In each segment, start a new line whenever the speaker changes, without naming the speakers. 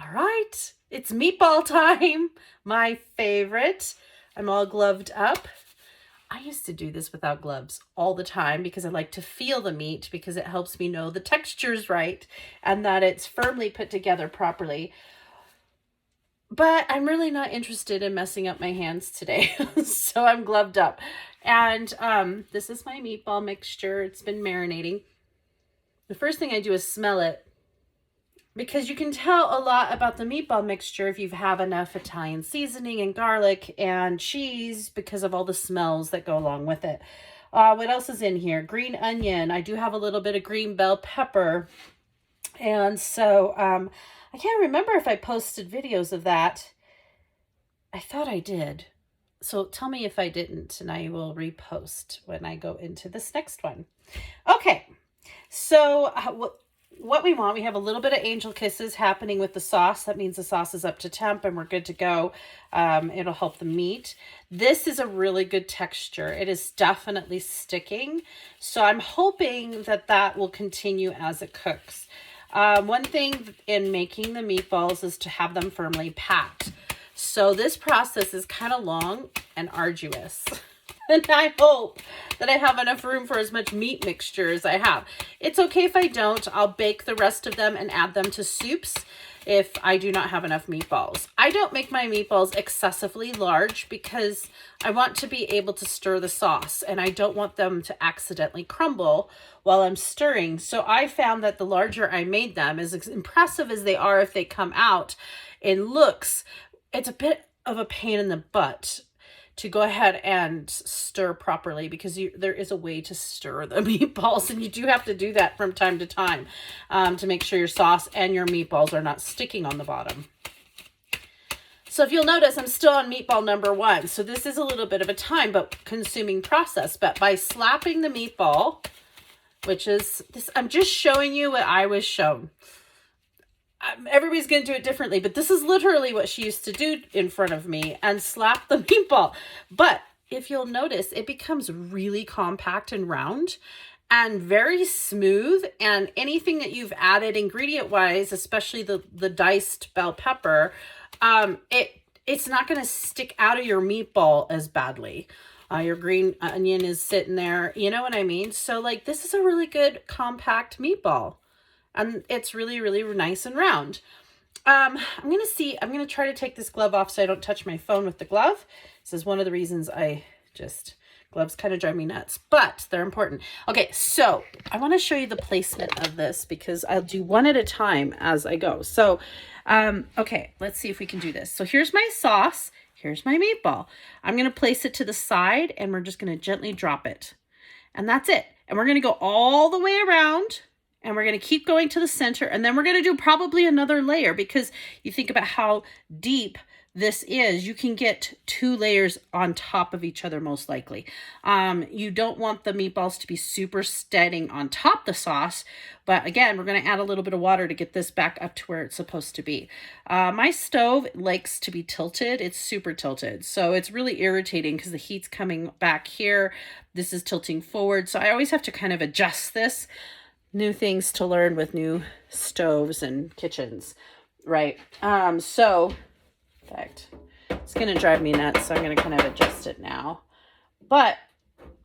All right, it's meatball time. My favorite. I'm all gloved up. I used to do this without gloves all the time because I like to feel the meat because it helps me know the texture's right and that it's firmly put together properly. But I'm really not interested in messing up my hands today, so I'm gloved up. And this is my meatball mixture. It's been marinating. The first thing I do is smell it, because you can tell a lot about the meatball mixture if you have enough Italian seasoning and garlic and cheese because of all the smells that go along with it. What else is in here? Green onion. I do have a little bit of green bell pepper. And so I can't remember if I posted videos of that. I thought I did. So tell me if I didn't, and I will repost when I go into this next one. Okay, so what we want, we have a little bit of angel kisses happening with the sauce. That means the sauce is up to temp and we're good to go. It'll help the meat. This is a really good texture. It is definitely sticking. So I'm hoping that that will continue as it cooks. One thing in making the meatballs is to have them firmly packed. So this process is kind of long and arduous. And I hope that I have enough room for as much meat mixture as I have. It's okay if I don't. I'll bake the rest of them and add them to soups if I do not have enough meatballs. I don't make my meatballs excessively large because I want to be able to stir the sauce and I don't want them to accidentally crumble while I'm stirring. So I found that the larger I made them, as impressive as they are if they come out in looks, it's a bit of a pain in the butt to go ahead and stir properly because there is a way to stir the meatballs, and you do have to do that from time to time to make sure your sauce and your meatballs are not sticking on the bottom. So if you'll notice, I'm still on meatball number 1. So this is a little bit of a time but consuming process. But by slapping the meatball, which is this, I'm just showing you what I was shown. Everybody's going to do it differently, but this is literally what she used to do in front of me and slap the meatball. But if you'll notice, it becomes really compact and round and very smooth. And anything that you've added ingredient wise, especially the diced bell pepper, it's not going to stick out of your meatball as badly. Your green onion is sitting there. You know what I mean? So like, this is a really good compact meatball. And it's really, really nice and round. I'm going to try to take this glove off so I don't touch my phone with the glove. This is one of the reasons gloves kind of drive me nuts, but they're important. Okay, so I want to show you the placement of this because I'll do one at a time as I go. So, okay, let's see if we can do this. So here's my sauce. Here's my meatball. I'm going to place it to the side and we're just going to gently drop it. And that's it. And we're going to go all the way around. And we're going to keep going to the center. And then we're going to do probably another layer because you think about how deep this is. You can get 2 layers on top of each other most likely. You don't want the meatballs to be super steading on top of the sauce. But again, we're going to add a little bit of water to get this back up to where it's supposed to be. My stove likes to be tilted. It's super tilted. So it's really irritating because the heat's coming back here. This is tilting forward. So I always have to kind of adjust this. New things to learn with new stoves and kitchens, right? So, in fact, it's going to drive me nuts, so I'm going to kind of adjust it now. But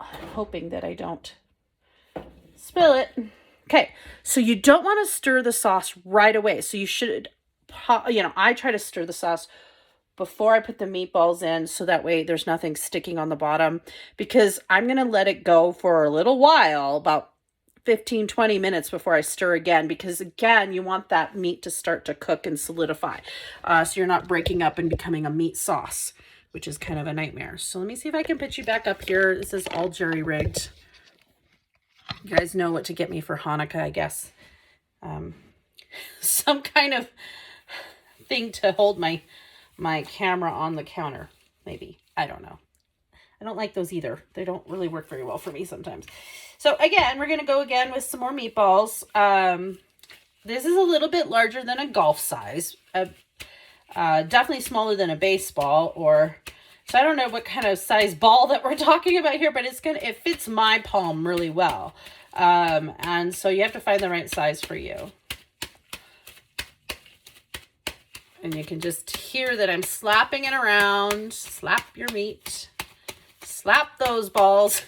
I'm hoping that I don't spill it. Okay, so you don't want to stir the sauce right away. So you should, I try to stir the sauce before I put the meatballs in so that way there's nothing sticking on the bottom, because I'm going to let it go for a little while, about 15, 20 minutes before I stir again, because again, you want that meat to start to cook and solidify. So you're not breaking up and becoming a meat sauce, which is kind of a nightmare. So let me see if I can put you back up here. This is all jury-rigged. You guys know what to get me for Hanukkah, I guess. Some kind of thing to hold my camera on the counter, maybe. I don't know. I don't like those either. They don't really work very well for me sometimes. So again, we're going to go again with some more meatballs. This is a little bit larger than a golf size. Definitely smaller than a baseball, so I don't know what kind of size ball that we're talking about here, but it fits my palm really well. And so you have to find the right size for you. And you can just hear that I'm slapping it around. Slap your meat. Slap those balls.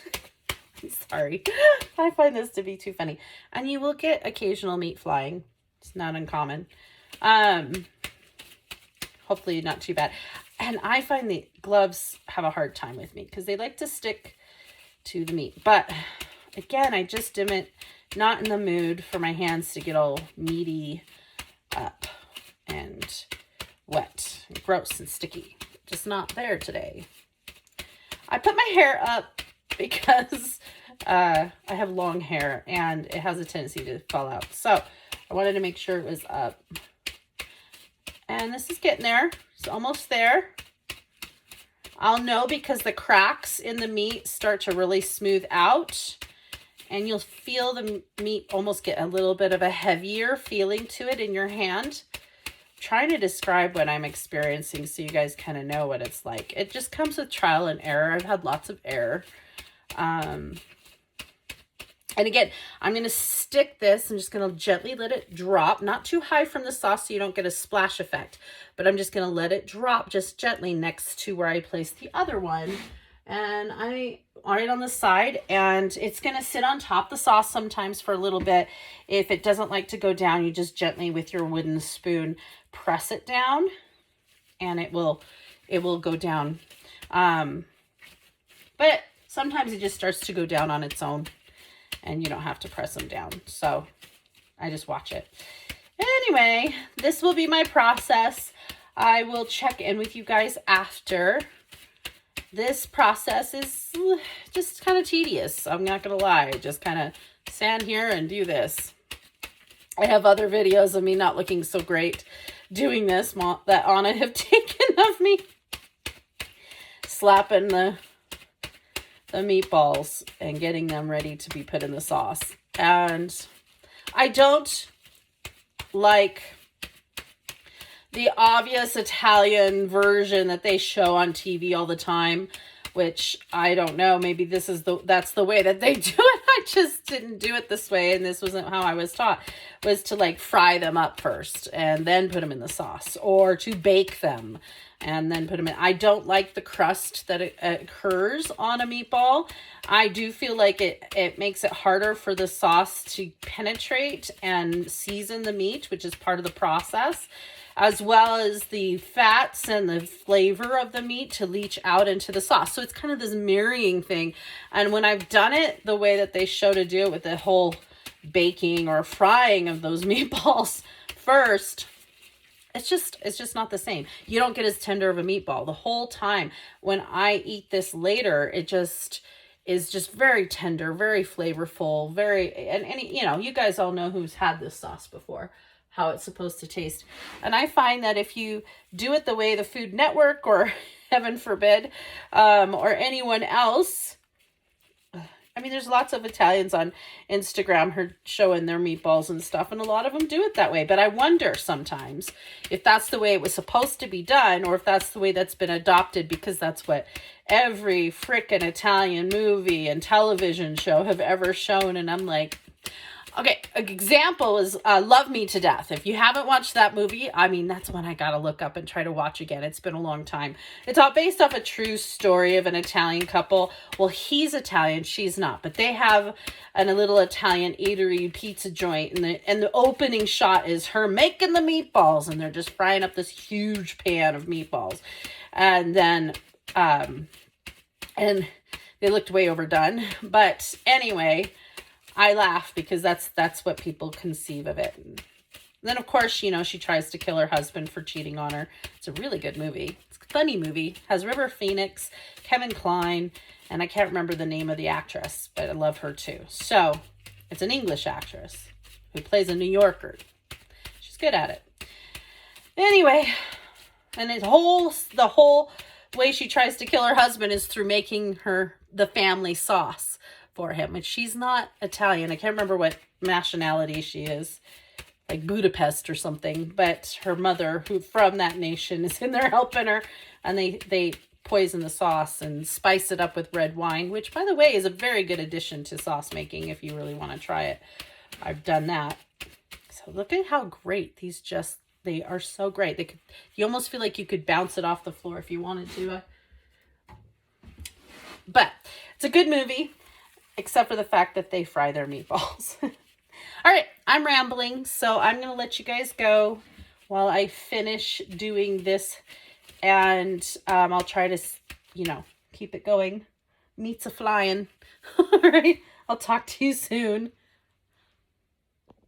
Sorry. I find this to be too funny. And you will get occasional meat flying. It's not uncommon. Hopefully not too bad. And I find the gloves have a hard time with me because they like to stick to the meat. But again, I just am not in the mood for my hands to get all meaty up and wet and gross and sticky. Just not there today. I put my hair up because I have long hair and it has a tendency to fall out. So I wanted to make sure it was up. And this is getting there. It's almost there. I'll know because the cracks in the meat start to really smooth out. And you'll feel the meat almost get a little bit of a heavier feeling to it in your hand. I'm trying to describe what I'm experiencing so you guys kind of know what it's like. It just comes with trial and error. I've had lots of error. And again, I'm going to stick this. I'm just going to gently let it drop. Not too high from the sauce so you don't get a splash effect. But I'm just going to let it drop just gently next to where I placed the other one. And right on the side. And it's going to sit on top of the sauce sometimes for a little bit. If it doesn't like to go down, you just gently with your wooden spoon press it down. And it will go down. But sometimes it just starts to go down on its own. And you don't have to press them down. So I just watch it. Anyway, this will be my process. I will check in with you guys after. This process is just kind of tedious. I'm not going to lie. Just kind of stand here and do this. I have other videos of me not looking so great doing this that Anna have taken of me. Slapping the meatballs and getting them ready to be put in the sauce. And I don't like the obvious Italian version that they show on TV all the time, which I don't know, maybe that's the way that they do it. I just didn't do it this way, and this wasn't how I was taught, was to like fry them up first and then put them in the sauce, or to bake them and then put them in. I don't like the crust that occurs on a meatball. I do feel like it makes it harder for the sauce to penetrate and season the meat, which is part of the process, as well as the fats and the flavor of the meat to leach out into the sauce. So it's kind of this marrying thing. And when I've done it the way that they show to do it with the whole baking or frying of those meatballs first, it's just not the same. You don't get as tender of a meatball. The whole time when I eat this later, it just is just very tender, very flavorful, and you know, you guys all know who's had this sauce before, how it's supposed to taste. And I find that if you do it the way the Food Network, or heaven forbid, or anyone else, I mean, there's lots of Italians on Instagram showing their meatballs and stuff, and a lot of them do it that way. But I wonder sometimes if that's the way it was supposed to be done, or if that's the way that's been adopted because that's what every frickin' Italian movie and television show have ever shown. And I'm like, okay, an example is Love Me to Death. If you haven't watched that movie, I mean, that's one I got to look up and try to watch again. It's been a long time. It's all based off a true story of an Italian couple. Well, he's Italian, she's not. But they have a little Italian eatery pizza joint. And the opening shot is her making the meatballs. And they're just frying up this huge pan of meatballs. And then, and they looked way overdone. But anyway, I laugh because that's what people conceive of it. And then, of course, you know, she tries to kill her husband for cheating on her. It's a really good movie. It's a funny movie. Has River Phoenix, Kevin Kline, and I can't remember the name of the actress, but I love her too. So it's an English actress who plays a New Yorker. She's good at it. Anyway, and the whole way she tries to kill her husband is through making the family sauce for him, and she's not Italian. I can't remember what nationality she is, like Budapest or something, but her mother, who from that nation, is in there helping her, and they poison the sauce and spice it up with red wine, which, by the way, is a very good addition to sauce making if you really want to try it. I've done that. So look at how great these just They are so great. You almost feel like you could bounce it off the floor if you wanted to. But it's a good movie, except for the fact that they fry their meatballs. All right, I'm rambling, so I'm going to let you guys go while I finish doing this, and I'll try to, keep it going. Meat's a flying. All right, I'll talk to you soon.